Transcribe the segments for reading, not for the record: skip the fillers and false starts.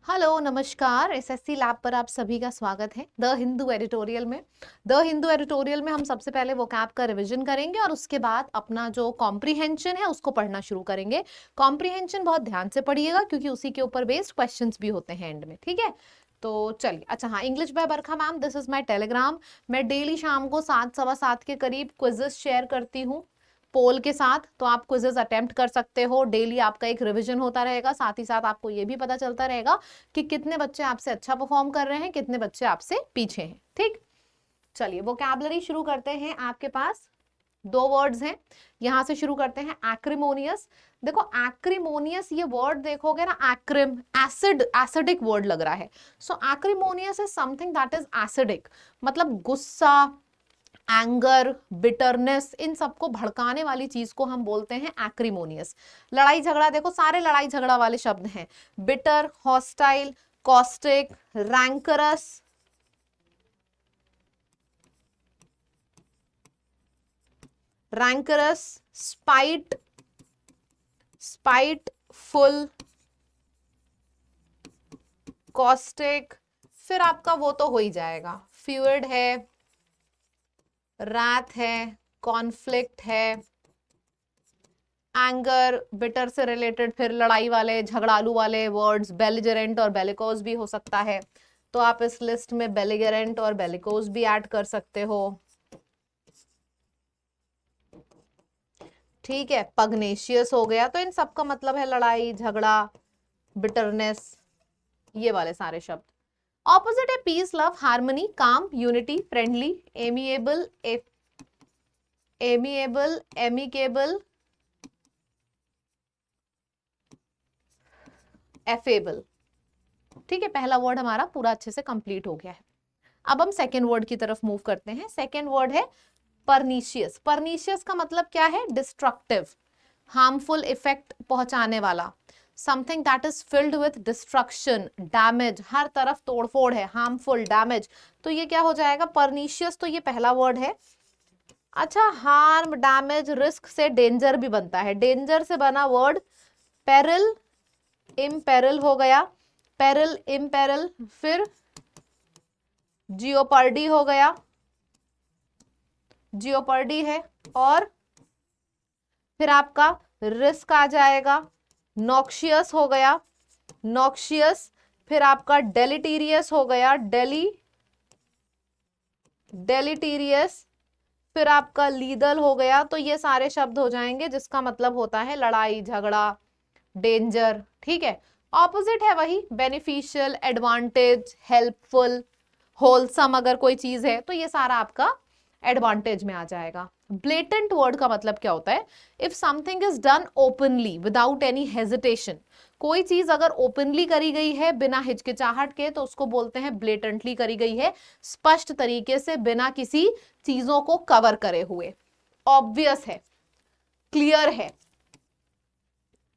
Hello नमस्कार। SSC lab पर आप सभी का स्वागत है द हिंदू एडिटोरियल में। द हिंदू एडिटोरियल में हम सबसे पहले वोकैब का रिवीजन करेंगे और उसके बाद अपना जो कॉम्प्रिहेंशन है उसको पढ़ना शुरू करेंगे। कॉम्प्रिहेंशन बहुत ध्यान से पढ़िएगा क्योंकि उसी के ऊपर बेस्ड क्वेश्चंस भी होते हैं एंड में, ठीक है। तो चलिए, अच्छा हाँ, English by Barkha ma'am, this is my Telegram. मैं डेली शाम को 7 सवा 7 के करीब क्विजेस शेयर करती हूँ पोल के साथ, तो आप क्विजेस अटेम्प्ट कर सकते हो। डेली आपका एक रिवीजन होता रहेगा, साथ ही साथ आपको ये भी पता चलता रहेगा कि कितने बच्चे आपसे अच्छा परफॉर्म कर रहे हैं, कितने बच्चे आपसे पीछे हैं, ठीक। चलिए वोकैबुलरी शुरू करते हैं। आपके पास दो वर्ड्स हैं, यहां से शुरू करते हैं। एक्रिमोनियस। देखो एक्रिमोनियस ये वर्ड देखोगे ना, एक्रिम एसिड, एसिडिक वर्ड लग रहा है। So acrimonious is something that is acidic, मतलब गुस्सा, एंगर, बिटरनेस, इन सबको भड़काने वाली चीज को हम बोलते हैं एक्रिमोनियस। लड़ाई झगड़ा, देखो सारे लड़ाई झगड़ा वाले शब्द हैं। Bitter, hostile, caustic, rancorous, rancorous, spite, spiteful, caustic, फिर आपका वो तो हो ही जाएगा, फ्यूड है, रैथ है, कॉन्फ्लिक्ट है, एंगर, बिटर से रिलेटेड फिर लड़ाई वाले झगड़ालू वाले वर्ड्स, बेलिजरेंट और बेलिकोस भी हो सकता है। तो आप इस लिस्ट में बेलिजरेंट और बेलिकोस भी ऐड कर सकते हो, ठीक है। पगनेशियस हो गया, तो इन सब का मतलब है लड़ाई झगड़ा, बिटरनेस, ये वाले सारे शब्द। ऑपोजिट है पीस, लव, हार्मनी, काम, unity, friendly, amiable, amiable, amicable, affable, ठीक है। पहला वर्ड हमारा पूरा अच्छे से कंप्लीट हो गया है। अब हम सेकेंड वर्ड की तरफ मूव करते हैं। सेकेंड वर्ड है परनीशियस। परनीशियस का मतलब क्या है? डिस्ट्रक्टिव, हार्मफुल इफेक्ट पहुंचाने वाला, something that is filled with destruction, damage, हर तरफ तोड़फोड़ है, हार्मफुल, डैमेज, तो ये क्या हो जाएगा? परनीशियस। तो ये पहला वर्ड है। अच्छा, हार्म, डैमेज, रिस्क से डेंजर भी बनता है, डेंजर से बना वर्ड पेरिल, इम्पेरिल हो गया, पेरिल, इम्पेरिल, फिर जियोपर्डी हो गया, जियोपर्डी है, और फिर आपका रिस्क आ जाएगा, नॉक्शियस हो गया, नॉक्शियस, फिर आपका डेलिटीरियस हो गया, डेलिटीरियस, फिर आपका लीदल हो गया। तो ये सारे शब्द हो जाएंगे जिसका मतलब होता है लड़ाई झगड़ा, डेंजर, ठीक है। ऑपोजिट है वही, बेनिफिशियल, एडवांटेज, हेल्पफुल, होलसम, अगर कोई चीज है तो ये सारा आपका एडवांटेज में आ जाएगा। ब्लेटेंट वर्ड का मतलब क्या होता है? If something is done openly without any hesitation, कोई चीज अगर ओपनली करी गई है बिना हिचकिचाहट के तो उसको बोलते हैं ब्लेटेंटली करी गई है, स्पष्ट तरीके से, बिना किसी चीजों को कवर करे हुए। ऑब्वियस है, क्लियर है।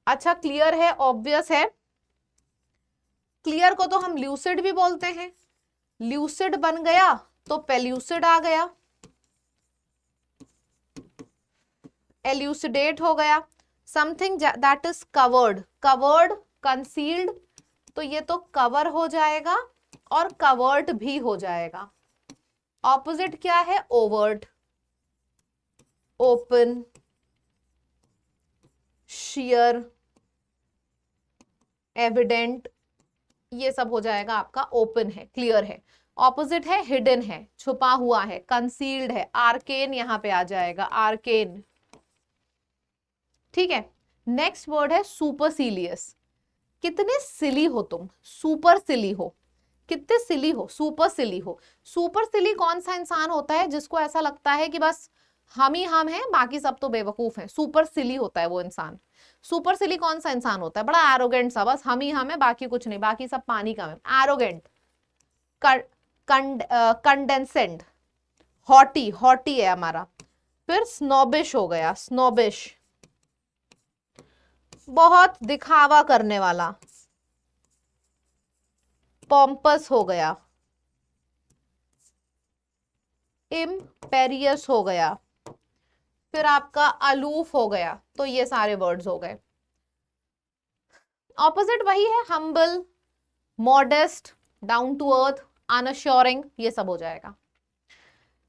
अच्छा, क्लियर है, ऑब्वियस है। क्लियर को तो हम ल्यूसिड भी बोलते हैं, ल्यूसिड बन गया तो पेल्यूसिड आ गया, एल्यूसिडेट हो गया, something that is covered, covered, concealed, तो ये तो कवर हो जाएगा और कवर्ड भी हो जाएगा। ऑपोजिट क्या है? ओवर्ट, ओपन, शेयर, एविडेंट, ये सब हो जाएगा आपका ओपन है, क्लियर है। ऑपोजिट है हिडन है, छुपा हुआ है, कंसील्ड है, आर्केन यहां पे आ जाएगा, आर्केन, ठीक है। नेक्स्ट वर्ड है सुपरसिलियस। कितने सिली हो तुम, सुपर सिली हो, कितने सिली हो, सुपर सिली हो। सुपर सिली कौन सा इंसान होता है जिसको ऐसा लगता है कि बस हम ही हम हैं, बाकी सब तो बेवकूफ हैं, सुपर सिली होता है वो इंसान। सुपर सिली कौन सा इंसान होता है? बड़ा एरोगेंट सा, बस हम ही हम है, बाकी कुछ नहीं, बाकी सब पानी का है, एरोगेंट, कंडेंसेंट, हॉटी, हॉटी है हमारा। फिर स्नोबिश हो गया, स्नोबिश, बहुत दिखावा करने वाला, पॉम्पस हो गया, इम्पेरियस हो गया, फिर आपका अलूफ हो गया। तो ये सारे वर्ड्स हो गए। ऑपोजिट वही है, humble, modest, down to earth, unassuring, ये सब हो जाएगा।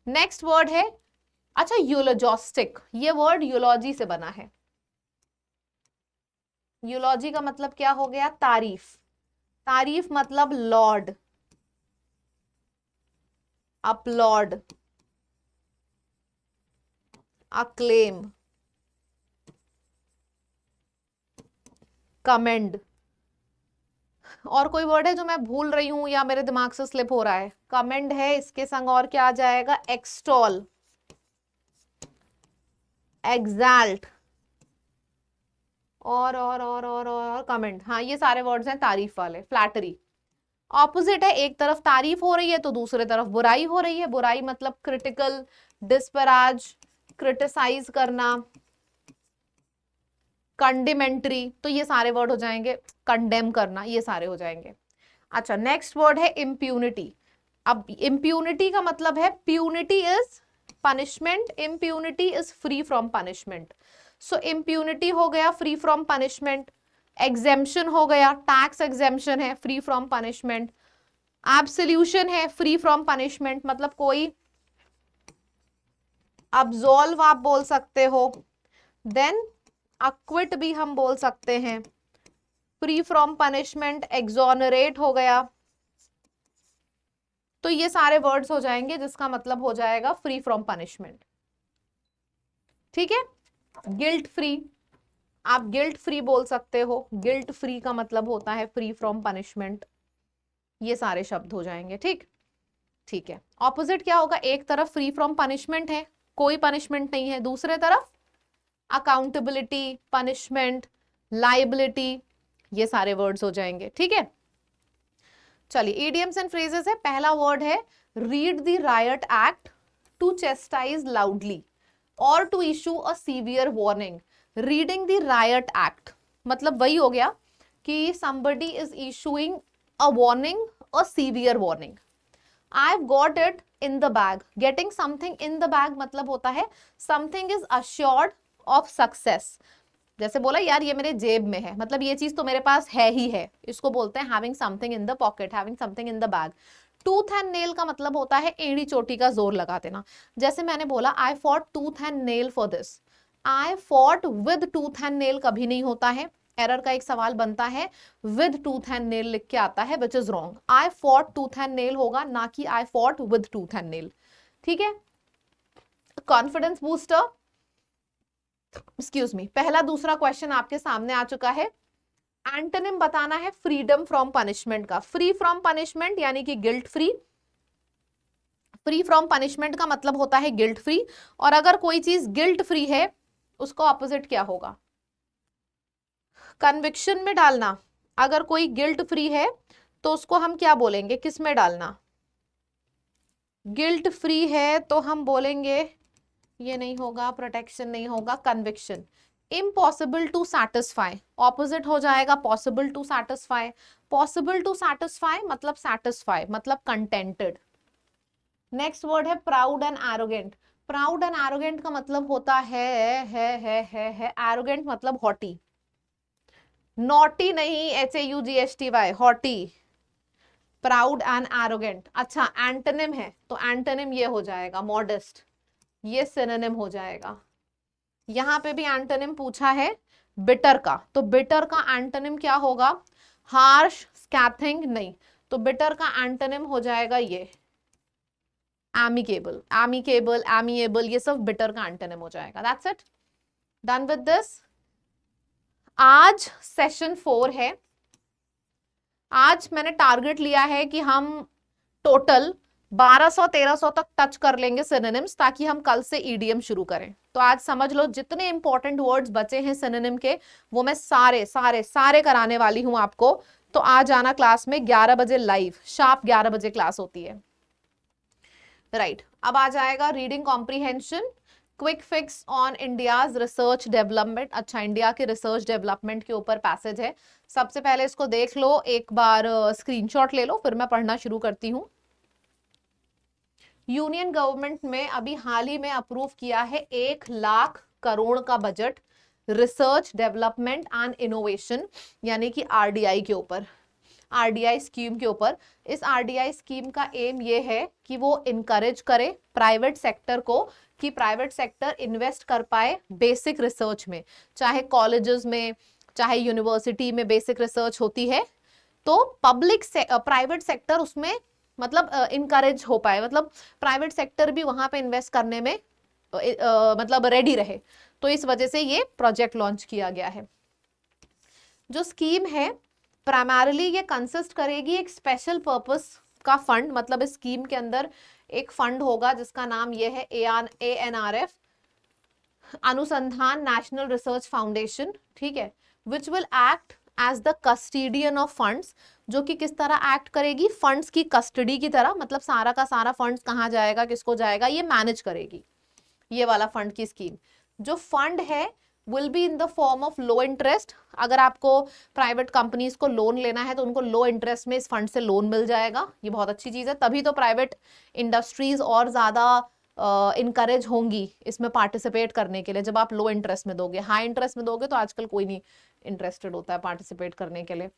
नेक्स्ट वर्ड है, अच्छा यूलोजॉस्टिक, ये वर्ड यूलॉजी से बना है। यूलॉजी का मतलब क्या हो गया? तारीफ। तारीफ मतलब लॉर्ड, अपलॉड, अक्लेम, कमेंड। और कोई वर्ड है जो मैं भूल रही हूं या मेरे दिमाग से स्लिप हो रहा है? कमेंड है, इसके संग और क्या आ जाएगा? एक्सटॉल, एग्जाल्ट, और कमेंट। हाँ, ये सारे वर्ड्स हैं तारीफ वाले। फ्लैटरी ऑपोजिट है, एक तरफ तारीफ हो रही है तो दूसरे तरफ बुराई हो रही है। बुराई मतलब क्रिटिकल, डिस्पराज, क्रिटिसाइज करना, कंडेमेंट्री, तो ये सारे वर्ड हो जाएंगे। कंडेम करना, ये सारे हो जाएंगे। अच्छा, नेक्स्ट वर्ड है इम्प्यूनिटी। अब इम्प्यूनिटी का मतलब है, punity is punishment, impunity is free from punishment. So impunity हो गया फ्री फ्रॉम पनिशमेंट, एग्जेम्पशन हो गया, टैक्स एग्जेम्पशन है, फ्री फ्रॉम पनिशमेंट, एब्सोल्यूशन है, फ्री फ्रॉम पनिशमेंट, मतलब कोई अब्सॉल्व आप बोल सकते हो। देन अक्विट भी हम बोल सकते हैं, फ्री फ्रॉम पनिशमेंट, एक्सोनरेट हो गया। तो ये सारे वर्ड्स हो जाएंगे जिसका मतलब हो जाएगा फ्री फ्रॉम पनिशमेंट। ठीक है, गिल्ट फ्री, आप गिल्ट फ्री बोल सकते हो। गिल्ट फ्री का मतलब होता है फ्री फ्रॉम पनिशमेंट। ये सारे शब्द हो जाएंगे। ठीक, ठीक है। ऑपोजिट क्या होगा? एक तरफ फ्री फ्रॉम पनिशमेंट है, कोई पनिशमेंट नहीं है, दूसरे तरफ अकाउंटेबिलिटी, पनिशमेंट, लाइबिलिटी, ये सारे वर्ड्स हो जाएंगे। ठीक है, चलिए इडियम्स एंड फ्रेजेस है। पहला वर्ड है read the riot act, to chastise loudly और to issue a severe warning. Reading the riot act मतलब वही हो गया कि somebody is issuing a warning, a severe warning. I've got it in the bag. Getting something in the bag मतलब होता है something is assured of success. जैसे बोला यार ये मेरे जेब में है, मतलब ये चीज तो मेरे पास है ही है, इसको बोलते हैं having something in the pocket, having something in the bag. Tooth and nail का मतलब होता है एड़ी चोटी का जोर लगा देना। जैसे मैंने बोला I fought tooth and nail for this, I fought with tooth and nail कभी नहीं होता है। एरर का एक सवाल बनता है, विद टूथ एंड नेल लिख के आता है, which is wrong. I fought tooth and nail होगा, ना कि I fought with tooth and nail. ठीक है, कॉन्फिडेंस बूस्टर, एक्सक्यूज मी। पहला दूसरा क्वेश्चन आपके सामने आ चुका है। एंटोनिम बताना है फ्रीडम फ्रॉम पनिशमेंट का। फ्री फ्रॉम पनिशमेंट यानी कि guilt free, free from punishment का मतलब होता है गिल्ट फ्री। और अगर कोई चीज गिल्ट फ्री है उसको ऑपोजिट क्या होगा? कन्विक्शन में डालना। अगर कोई गिल्ट फ्री है तो उसको हम क्या बोलेंगे, किस में डालना? गिल्ट फ्री है तो हम बोलेंगे, ये नहीं होगा, प्रोटेक्शन नहीं होगा, conviction. Impossible to satisfy opposite हो जाएगा possible to satisfy. Possible to satisfy मतलब सैटिस्फाई मतलब कंटेंटेड। नेक्स्ट वर्ड है proud and arrogant. Proud and arrogant का मतलब होता है एरोगेंट मतलब हॉटी, नॉटी नहीं, HAUGHTY, haughty, proud and arrogant. अच्छा एंटोनिम है तो एंटोनिम ये हो जाएगा मॉडेस्ट, ये सिनोनिम हो जाएगा। यहां पे भी एंटोनिम पूछा है बिटर का, तो बिटर का एंटोनिम क्या होगा? हार्श, स्कैथिंग नहीं, तो बिटर का एंटोनिम हो जाएगा ये एमिकेबल, एमिकेबल, एमिएबल, ये सब बिटर का एंटोनिम हो जाएगा। That's it, done with this. आज सेशन 4 है। आज मैंने टारगेट लिया है कि हम टोटल 1200-1300 तक टच कर लेंगे सिनोनिम्स, ताकि हम कल से ईडीएम शुरू करें। तो आज समझ लो जितने इंपॉर्टेंट वर्ड्स बचे हैं सिनोनिम के वो मैं सारे सारे सारे कराने वाली हूं आपको। तो आज आना क्लास में 11 बजे लाइव, शार्प 11 बजे क्लास होती है। राइट, अब आ जाएगा reading comprehension, quick fix on India's research development. अच्छा, इंडिया के रिसर्च डेवलपमेंट के ऊपर पैसेज है। सबसे पहले इसको देख लो, एक बार स्क्रीनशॉट ले लो, फिर मैं पढ़ना शुरू करती हूँ। यूनियन गवर्नमेंट में अभी हाल ही में अप्रूव किया है 1 लाख करोड़ का budget research development and innovation यानी कि RDI के ऊपर। आरडीआई स्कीम के ऊपर। इस आरडीआई स्कीम का एम ये है कि वो इनकरेज करे प्राइवेट सेक्टर को, कि प्राइवेट सेक्टर इन्वेस्ट कर पाए बेसिक रिसर्च में, चाहे कॉलेजेस में चाहे यूनिवर्सिटी में बेसिक रिसर्च होती है, तो पब्लिक से प्राइवेट सेक्टर उसमें मतलब इनकरेज हो पाए, मतलब प्राइवेट सेक्टर भी वहां पे इन्वेस्ट करने में मतलब रेडी रहे। तो इस वजह से ये प्रोजेक्ट लॉन्च किया गया है। जो स्कीम है प्राइमरली ये कंसिस्ट करेगी एक स्पेशल पर्पस का फंड, मतलब इस स्कीम के अंदर एक फंड होगा जिसका नाम ये है ANRF, अनुसंधान नेशनल रिसर्च फाउंडेशन, ठीक है, which will act as the custodian of funds, जो कि किस तरह एक्ट करेगी, फंड्स की कस्टडी की तरह, मतलब सारा का सारा फंड्स कहाँ जाएगा, किसको जाएगा, ये मैनेज करेगी। ये वाला फंड की स्कीम, जो फंड है will be in the form of low interest. अगर आपको प्राइवेट कंपनीज को लोन लेना है तो उनको लो इंटरेस्ट में इस फंड से लोन मिल जाएगा, ये बहुत अच्छी चीज है, तभी तो प्राइवेट इंडस्ट्रीज और ज्यादा इनकरेज होंगी इसमें पार्टिसिपेट करने के लिए। जब आप लो इंटरेस्ट में दोगे, हाई इंटरेस्ट में दोगे तो आजकल कोई नहीं इंटरेस्टेड होता है पार्टिसिपेट करने के लिए।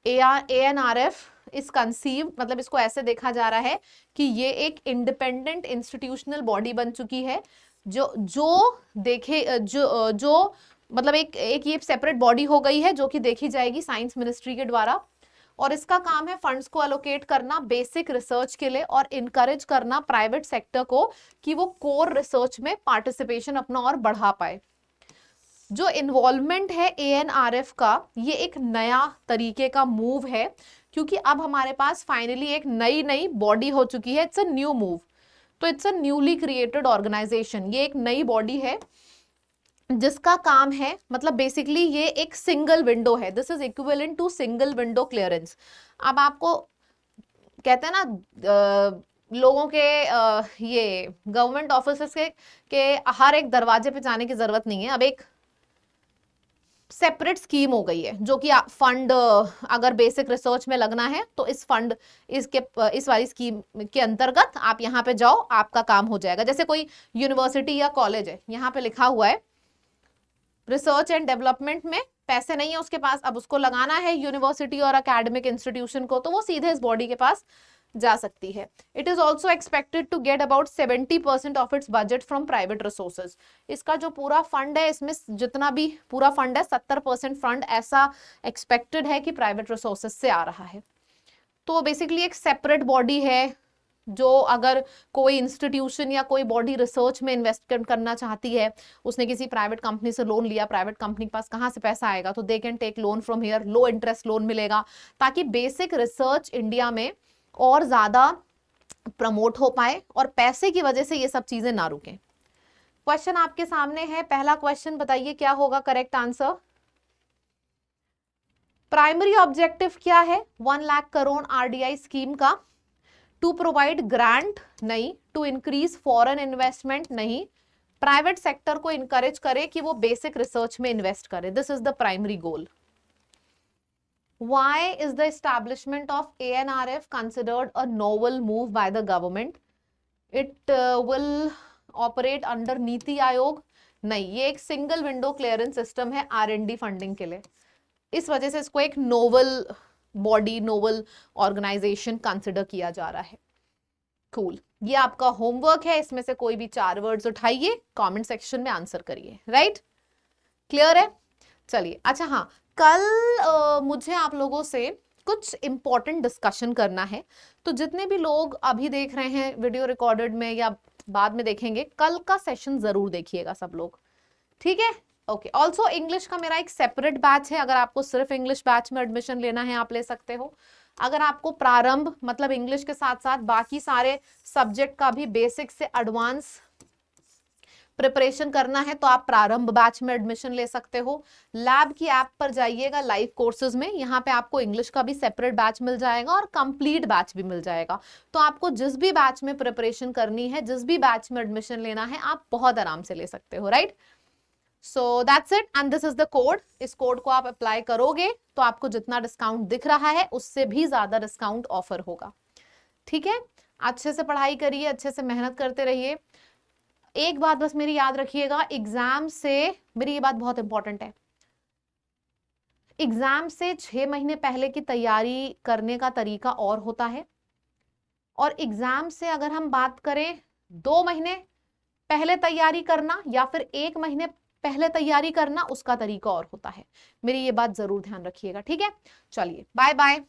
ANRF इस कंसीव, मतलब इसको ऐसे देखा जा रहा है कि ये एक इंडिपेंडेंट इंस्टीट्यूशनल बॉडी बन चुकी है, जो देखे जो मतलब एक ये सेपरेट बॉडी हो गई है जो कि देखी जाएगी साइंस मिनिस्ट्री के द्वारा, और इसका काम है फंड्स को अलोकेट करना बेसिक रिसर्च के लिए और इनकरेज करना प्राइवेट सेक्टर को कि वो कोर रिसर्च में पार्टिसिपेशन अपना और बढ़ा पाए। जो इन्वॉल्वमेंट है ANRF का, ये एक नया तरीके का मूव है, क्योंकि अब हमारे पास फाइनली एक नई बॉडी हो चुकी है। इट्स अ न्यू मूव, तो it's a newly created organisation, ये एक नई बॉडी है जिसका काम है, मतलब बेसिकली ये एक सिंगल विंडो है, this is equivalent to single window clearance. अब आपको कहते हैं ना लोगों के ये गवर्नमेंट ऑफिस के हर एक दरवाजे पे जाने की जरूरत नहीं है, अब एक सेपरेट स्कीम हो गई है, जो कि फंड अगर बेसिक रिसर्च में लगना है तो इस फंड इस वाली स्कीम के अंतर्गत आप यहाँ पे जाओ, आपका काम हो जाएगा। जैसे कोई यूनिवर्सिटी या कॉलेज है, यहाँ पे लिखा हुआ है रिसर्च एंड डेवलपमेंट में पैसे नहीं है उसके पास, अब उसको लगाना है यूनिवर्सिटी और एकेडमिक इंस्टीट्यूशन को, तो वो सीधे इस बॉडी के पास जा सकती है। It is also expected to get about 70% of its budget from private resources. इसका जो पूरा फंड है, इसमें जितना भी पूरा फंड है 70% फंड ऐसा एक्सपेक्टेड है कि प्राइवेट रिसोर्सेज से आ रहा है। तो बेसिकली एक सेपरेट बॉडी है, जो अगर कोई इंस्टीट्यूशन या कोई बॉडी रिसर्च में इन्वेस्ट करना चाहती है, उसने किसी प्राइवेट कंपनी से लोन लिया, प्राइवेट कंपनी के पास कहाँ से पैसा आएगा, तो they can take loan from here, low interest loan मिलेगा, ताकि बेसिक रिसर्च इंडिया में और ज्यादा प्रमोट हो पाए और पैसे की वजह से ये सब चीजें ना रुकें। क्वेश्चन आपके सामने है, पहला क्वेश्चन बताइए क्या होगा करेक्ट आंसर। प्राइमरी ऑब्जेक्टिव क्या है 1 लाख करोड़ आरडीआई स्कीम का? टू प्रोवाइड ग्रांट नहीं, टू इंक्रीज फॉरेन इन्वेस्टमेंट नहीं, प्राइवेट सेक्टर को इंकरेज करे कि वो बेसिक रिसर्च में इन्वेस्ट करे, this is the primary goal. Why is the establishment of ANRF considered a novel move by the government? It will operate under NITI Aayog? नहीं, ये एक सिंगल विंडो क्लियरेंस सिस्टम है R&D फंडिंग के लिए, इस वजह से इसको एक novel body, novel organisation consider किया जा रहा है। कूल, ये आपका होमवर्क है, इसमें से कोई भी 4 वर्ड्स उठाइए, कमेंट सेक्शन में आंसर करिए। राइट, क्लियर है? चलिए, अच्छा हाँ, कल मुझे आप लोगों से कुछ इंपॉर्टेंट डिस्कशन करना है, तो जितने भी लोग अभी देख रहे हैं वीडियो रिकॉर्डेड में या बाद में देखेंगे, कल का सेशन जरूर देखिएगा सब लोग, ठीक है? ओके, ऑल्सो इंग्लिश का मेरा एक सेपरेट बैच है, अगर आपको सिर्फ इंग्लिश बैच में एडमिशन लेना है आप ले सकते हो। अगर आपको प्रारंभ मतलब इंग्लिश के साथ साथ बाकी सारे सब्जेक्ट का भी बेसिक से एडवांस प्रिपरेशन करना है तो आप प्रारंभ बैच में एडमिशन ले सकते हो। लैब की ऐप पर जाइएगा लाइव कोर्सेज में, यहाँ पे आपको इंग्लिश का भी सेपरेट बैच मिल जाएगा और कंप्लीट बैच भी मिल जाएगा। तो आपको जिस भी बैच में प्रिपरेशन करनी है, जिस भी बैच में एडमिशन लेना है, आप बहुत आराम से ले सकते हो। Right, so that's it and this is the code. इस कोड को आप अप्लाई करोगे तो आपको जितना डिस्काउंट दिख रहा है उससे भी ज्यादा डिस्काउंट ऑफर होगा। ठीक है, अच्छे से पढ़ाई करिए, अच्छे से मेहनत करते रहिए। एक बात बस मेरी याद रखिएगा, एग्जाम से मेरी ये बात बहुत इंपॉर्टेंट है, एग्जाम से 6 महीने पहले की तैयारी करने का तरीका और होता है, और एग्जाम से अगर हम बात करें 2 महीने पहले तैयारी करना या फिर 1 महीने पहले तैयारी करना, उसका तरीका और होता है। मेरी ये बात जरूर ध्यान रखिएगा, ठीक है। चलिए बाय बाय।